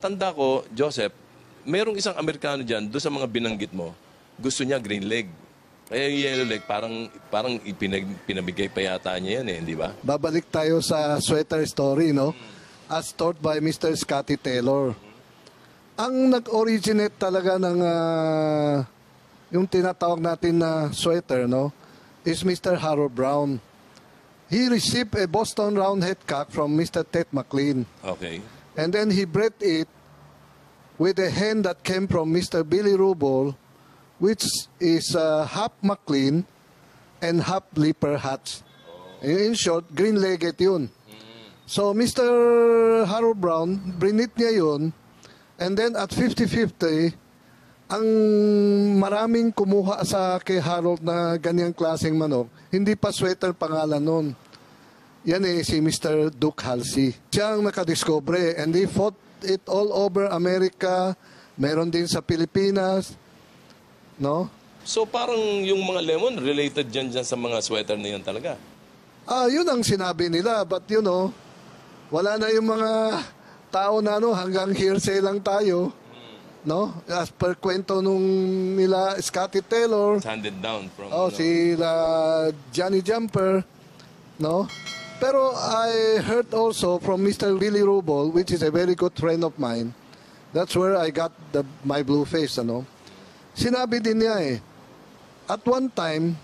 Tanda ko, Joseph, merong isang Amerikano dyan, doon sa mga binanggit mo, gusto niya green leg. Kaya yung yellow leg, parang pinabigay pa yata niya yan hindi ba? Babalik tayo sa sweater story, no? As taught by Mr. Scotty Taylor. Ang nag-originate talaga ng yung tinatawag natin na sweater, no, is Mr. Harold Brown. He received a Boston Roundhead cock from Mr. Ted McLean. Okay. And then he bred it with a hen that came from Mr. Billy Rubel, which is half McLean and half Leaper Hatch. In short, green-legged yun. So, Mr. Harold Brown, brinit niya yun, and then at 50-50, ang maraming kumuha sa kay Harold na ganyang klaseng manok, hindi pa sweater pangalan nun. Yan si Mr. Duke Halsey. Siya ang nakadiscover and he fought it all over America. Meron din sa Pilipinas. No? So parang yung mga lemon related dyan sa mga sweater na yun talaga? Yun ang sinabi nila. But wala na yung mga tao na hanggang hearsay lang tayo. No? As per kwento nung nila Scotty Taylor. It's handed down from... sila Johnny Jumper. No? Pero I heard also from Mr. Billy Rubel, which is a very good friend of mine. That's where I got my blue face, Sinabi din niya at one time,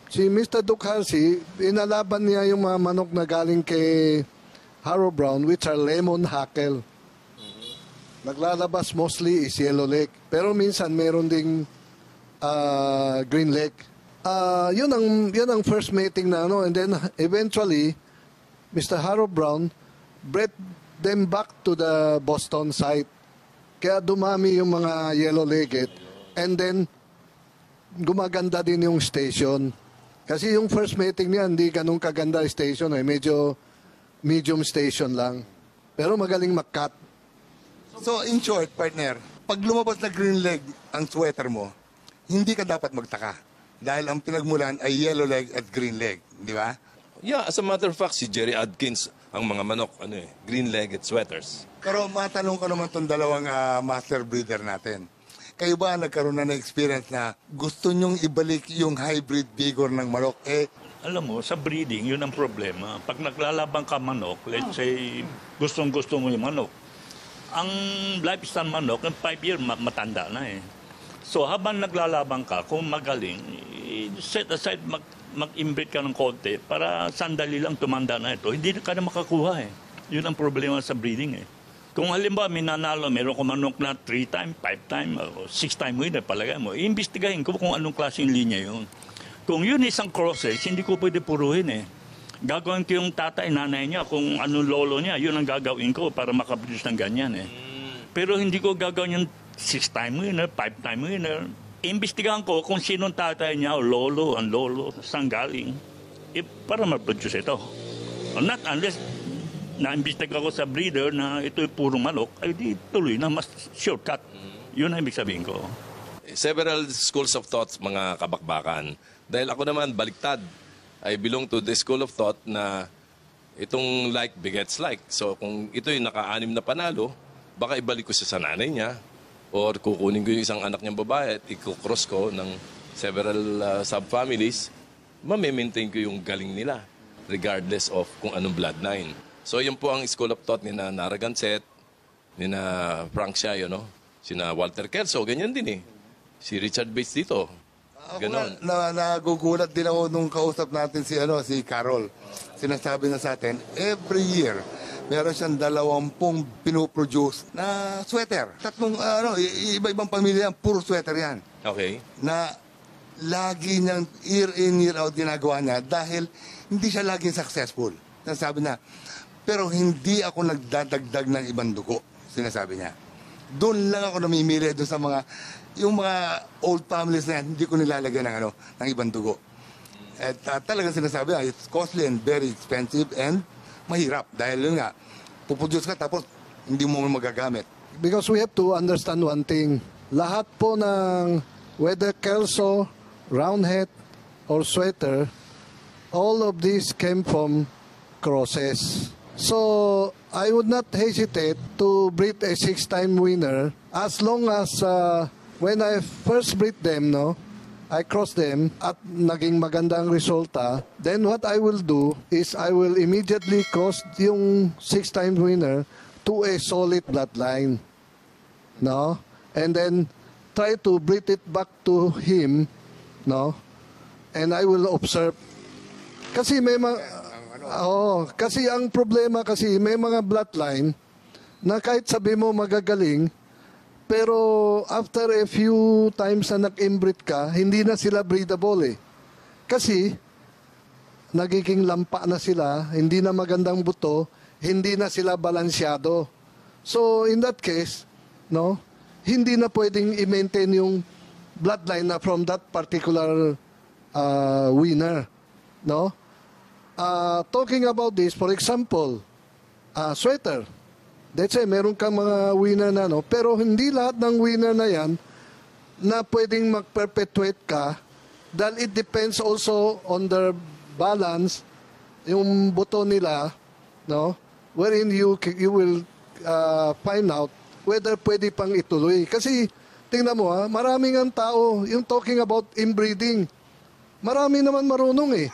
si Mr. Duke Halsey, inalaban niya yung mga manok na galing kay Harold Brown, which are lemon hackle. Naglalabas mostly is yellow leg. Pero minsan meron ding green leg. Yun ang first mating na and then eventually, Mr. Harold Brown bred them back to the Boston site. Kaya dumami yung mga yellow-legged. And then, gumaganda din yung station. Kasi yung first mating niya, hindi ganun kaganda station. Medyo medium station lang. Pero magaling mag-cut. So, in short, partner, pag lumabas na green leg ang sweater mo, hindi ka dapat magtaka. Dahil ang pinagmulan ay yellow leg at green leg. Di ba? Yeah, as a matter of fact, si Jerry Adkins, ang mga manok, green-legged sweaters. Pero matanong ko naman itong dalawang master breeder natin. Kayo ba nagkaroon na ng experience na gusto nyong ibalik yung hybrid vigor ng manok? Alam mo, sa breeding, yun ang problema. Pag naglalabang ka manok, let's say, gustong-gusto mo yung manok. Ang lifespan manok, ng 5 years, matanda na So habang naglalabang ka, kung magaling, set aside mag-inbreed ka ng konti para sandali lang tumanda na ito. Hindi ka na makakuha Yun ang problema sa breeding Kung halimbawa may nanalo, meron ko manok na 3 time, 5 time, 6 time winner, palagay mo. Iimbestigahin ko kung anong klaseng linya yun. Kung yun isang crosses, hindi ko pwede puruhin Gagawin ko yung tatay, nanay niya, kung anong lolo niya, yun ang gagawin ko para makaproduce ng ganyan Pero hindi ko gagawin yung 6 time winner, 5 time winner. Imbestigahan ko kung sinong tatay niya o lolo, ang lolo, saan galing, para ma-produce ito. Not unless na-imbestigahan ko sa breeder na ito'y purong manok, ay di tuloy na mas shortcut. Yun ang ibig sabihin ko. Several schools of thoughts, mga kabakbakan. Dahil ako naman, baliktad. I belong to the school of thought na itong like begets like. So kung ito'y naka-6 na panalo, baka ibalik ko siya sa nanay niya. Or kukunin ko yung isang anak niyang babae at i-cross ko ng several subfamilies, ma-maintain ko yung galing nila regardless of kung anong bloodline. So yun po ang school of thought ni na Narragansett, ni na Frank Shayo, si na Walter Kelso, ganyan din Si Richard Bates dito. Ganon. Nagugulat din ako nung kausap natin si Carol. Sinasabi na sa atin, every year, meron siyang 20 pinoproduce na sweater. Tatlong, iba-ibang pamilya, puro sweater yan. Okay. Na lagi niyang year in, year out ginagawa niya dahil hindi siya laging successful. Sinasabi na, pero hindi ako nagdadagdag ng ibang dugo, sinasabi niya. Doon lang ako namimili doon sa yung mga old families na yan, hindi ko nilalagyan ng ibang dugo. At talagang sinasabi niya, it's costly and very expensive and mahirap dahil yun nga, puproduce ka tapos hindi mo magagamit. Because we have to understand one thing. Lahat po ng whether Kelso, Roundhead, or Sweater, all of these came from crosses. So, I would not hesitate to breed a 6-time winner as long as when I first breed them, no, I cross them at naging maganda ang resulta, then what I will do is I will immediately cross yung 6-time winner to a solid bloodline. No? And then try to breed it back to him, no? And I will observe. Kasi may mga kasi ang problema kasi may mga bloodline na kahit sabi mo magagaling, pero after a few times na nag-inbreed ka, hindi na sila breedable eh. Kasi nagiging lampa na sila, hindi na magandang buto, hindi na sila balansyado. So in that case, no, hindi na pwedeng i-maintain yung bloodline na from that particular winner, no? Talking about this, for example, sweater. Let's say, meron kang mga winner na, no? Pero hindi lahat ng winner na yan na pwedeng mag-perpetuate ka dahil it depends also on their balance, yung buto nila, no? Wherein you will find out whether pwede pang ituloy. Kasi, tingnan mo maraming ang tao, yung talking about inbreeding, marami naman marunong eh.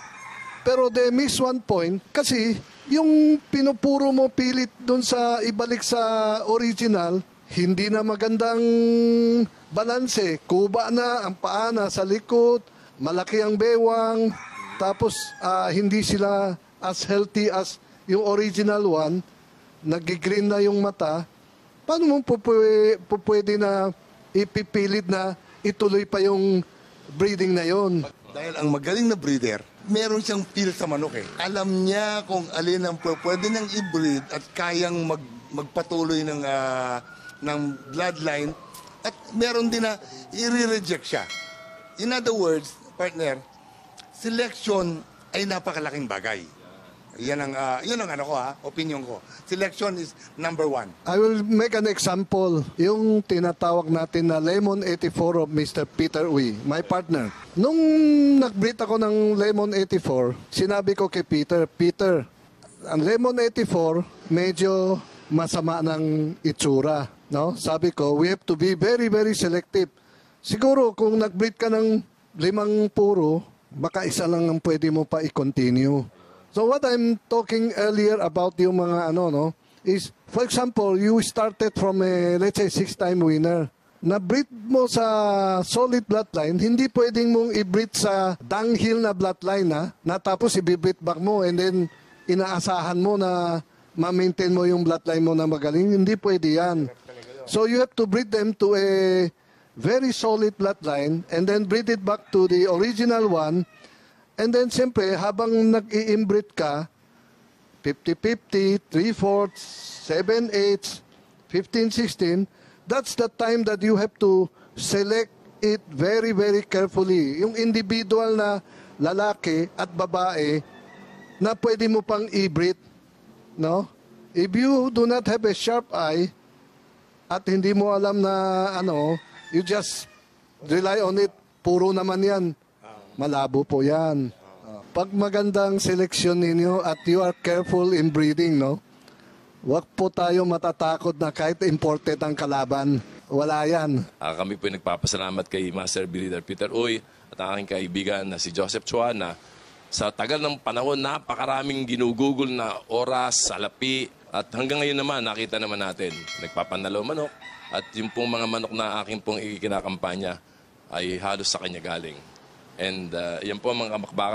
Pero they miss one point kasi yung pinupuro mo pilit doon sa ibalik sa original, hindi na magandang balanse. Kuba na, ang paa na sa likod, malaki ang bewang, tapos hindi sila as healthy as yung original one, nagigreen na yung mata. Paano mo pwede na ipipilit na ituloy pa yung breeding na yon? Dahil ang magaling na breeder, meron siyang feel sa manok eh. Alam niya kung alin ang pwede niyang i-breed at kayang magpatuloy ng bloodline at meron din na i-reject siya. In other words, partner, selection ay napakalaking bagay. Yan ang opinion ko. Selection is number 1. I will make an example. Yung tinatawag natin na Lemon 84 of Mr. Peter Uy, my partner. Nung nag-breed ako ng Lemon 84, sinabi ko kay Peter, ang Lemon 84 medyo masama ng itsura. No? Sabi ko, we have to be very, very selective. Siguro kung nag-breed ka ng 5 puro, baka isa lang ang pwede mo pa i-continue. So what I'm talking earlier about yung mga is, for example, you started from a, let's say, 6-time winner. Na-breed mo sa solid bloodline, hindi pwedeng mong i-breed sa dunghill na bloodline na tapos i-breed back mo and then inaasahan mo na ma-maintain mo yung bloodline mo na magaling. Hindi pwede yan. So you have to breed them to a very solid bloodline and then breed it back to the original one. And then, siyempre, habang nag-i-inbreed ka, 50-50, 3/4, 7/8, 15-16, that's the time that you have to select it very, very carefully. Yung individual na lalaki at babae na pwede mo pang i-breed. No? If you do not have a sharp eye at hindi mo alam na you just rely on it, puro naman yan. Malabo po yan. Pag magandang seleksyon ninyo at you are careful in breeding, no? Huwag po tayo matatakot na kahit imported ang kalaban. Wala yan. Kami po nagpapasalamat kay Master Breeder Peter Uy at ang aking kaibigan na si Joseph Chua na sa tagal ng panahon, napakaraming ginugugol na oras, salapi, at hanggang ngayon naman, nakita naman natin, nagpapanalo manok at yung pong mga manok na aking pong ikinakampanya ay halos sa kanya galing. And yan po mga kamakbaka.